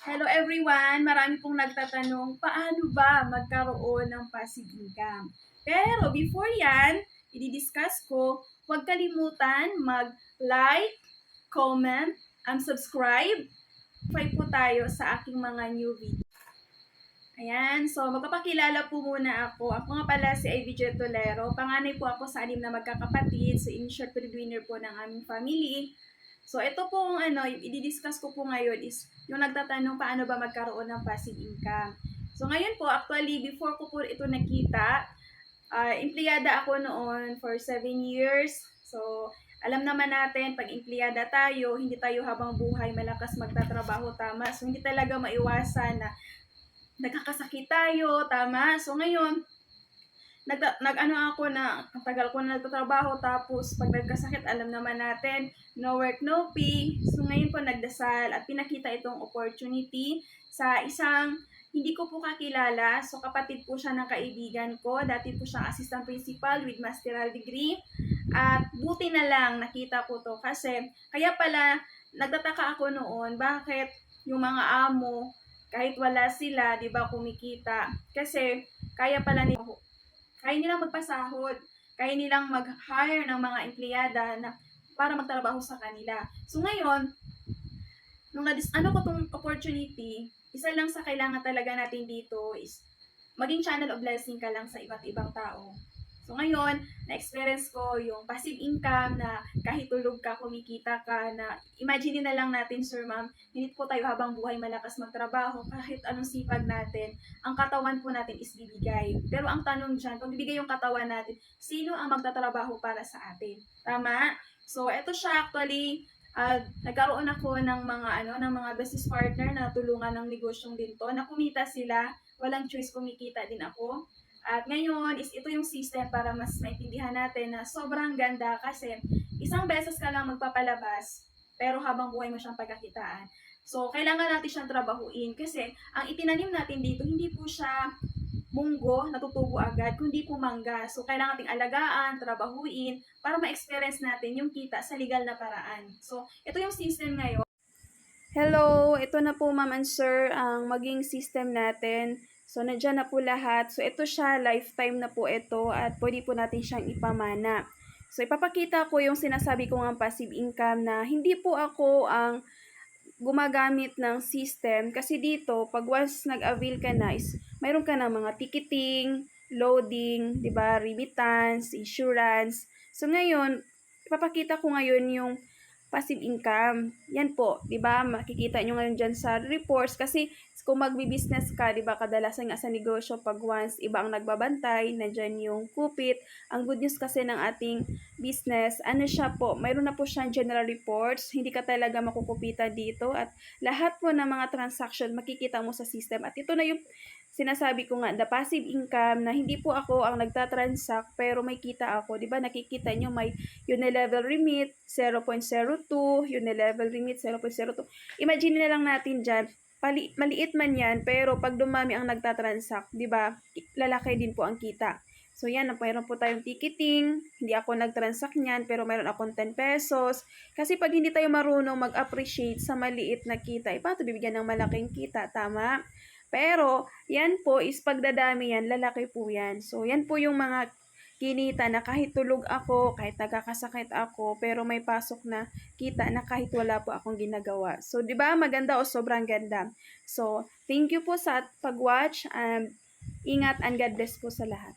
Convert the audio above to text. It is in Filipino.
Hello everyone! Marami pong nagtatanong, paano ba magkaroon ng passive income? Pero before yan, i-discuss ko, huwag kalimutan mag-like, comment, and subscribe. Subscribe po tayo sa aking mga new video. Ayan, so magpapakilala po muna ako. Ako nga pala si Ivy Jetolero. Panganay po ako sa 6 na magkakapatid. So in short, breadwinner po ng aming family. So ito pong i-discuss ko po ngayon is yung nagtatanong paano ba magkaroon ng passive income. So ngayon po, actually, before ko po ito nakita, empleyada ako noon for 7 years. So alam naman natin, pag empleyada tayo, hindi tayo habang buhay malakas magtatrabaho, tama. So hindi talaga maiwasan na nagkakasakit tayo, tama. So ngayon, nag-ano ako na, ang tagal ko na nagtatrabaho, tapos pag nagkasakit, alam naman natin, no work, no pay. So ngayon po nagdasal at pinakita itong opportunity sa isang hindi ko po kakilala. So kapatid po siya ng kaibigan ko. Dati po siyang assistant principal with masteral degree. At buti na lang nakita ko to kasi kaya pala nagtataka ako noon bakit yung mga amo kahit wala sila, 'di ba, kumikita. Kasi kaya nilang magpasahod, kaya nilang mag-hire ng mga empleyada na para magtrabaho sa kanila. So ngayon, nung ano ko tong opportunity, isa lang sa kailangan talaga natin dito is maging channel of blessing ka lang sa iba't ibang tao. So ngayon, na-experience ko yung passive income na kahit tulog ka, kumikita ka, na imagine na lang natin, sir, ma'am, hindi po tayo habang buhay malakas magtrabaho, kahit anong sipag natin, ang katawan po natin is bibigay. Pero ang tanong dyan, pag bibigay yung katawan natin, sino ang magtatrabaho para sa atin? Tama? So, eto siya actually, nagkaroon ako ng mga business partner na tulungan ng negosyong din to, na kumita sila, walang choice, kumikita din ako. At ngayon is ito yung system para mas maintindihan natin na sobrang ganda kasi isang beses ka lang magpapalabas pero habang buhay mo siyang pagkakitaan. So, kailangan natin siyang trabahuin kasi ang itinanim natin dito, hindi po siya munggo, natutubo agad, kundi po mangga. So, kailangan nating alagaan, trabahuin, para ma-experience natin yung kita sa legal na paraan. So, ito yung system ngayon. Hello, ito na po ma'am and sir ang maging system natin. So, nandiyan na po lahat. So, ito siya, lifetime na po ito at pwede po natin siyang ipamana. So, ipapakita ko yung sinasabi ko ng passive income na hindi po ako ang gumagamit ng system kasi dito, pag once nag-avail ka na is mayroon ka na mga ticketing, loading, 'di ba, remittance, insurance. So ngayon, ipapakita ko ngayon yung passive income. Yan po, 'di ba? Makikita nyo ngayon diyan sa reports kasi kung magbi-business ka, 'di ba, kadalasan nga sa negosyo pag once iba ang nagbabantay, nandiyan yung kupit. Ang good news kasi ng ating business, ano siya po, mayroon na po siyang general reports. Hindi ka talaga makukupitan dito at lahat po ng mga transaction makikita mo sa system. At ito na yung sinasabi ko nga, the passive income na hindi po ako ang nagtatransact pero may kita ako. 'Di ba? Nakikita nyo may unilevel remit 0.02, unilevel remit 0.02. Imagine na lang natin diyan, maliit man yan, pero pag dumami ang nagtatransact, 'di ba? Lalaki din po ang kita. So yan, mayroon po tayong ticketing, hindi ako nag-transact niyan, pero mayroon akong 10 pesos. Kasi pag hindi tayo marunong mag-appreciate sa maliit na kita, paano bibigyan ng malaking kita, tama? Pero, yan po is pagdadami yan, lalaki po yan. So, yan po yung mga kinita na kahit tulog ako, kahit nagkakasakit ako, pero may pasok na kita na kahit wala po akong ginagawa. So, di ba maganda o sobrang ganda? So, thank you po sa pag-watch and ingat and God bless po sa lahat.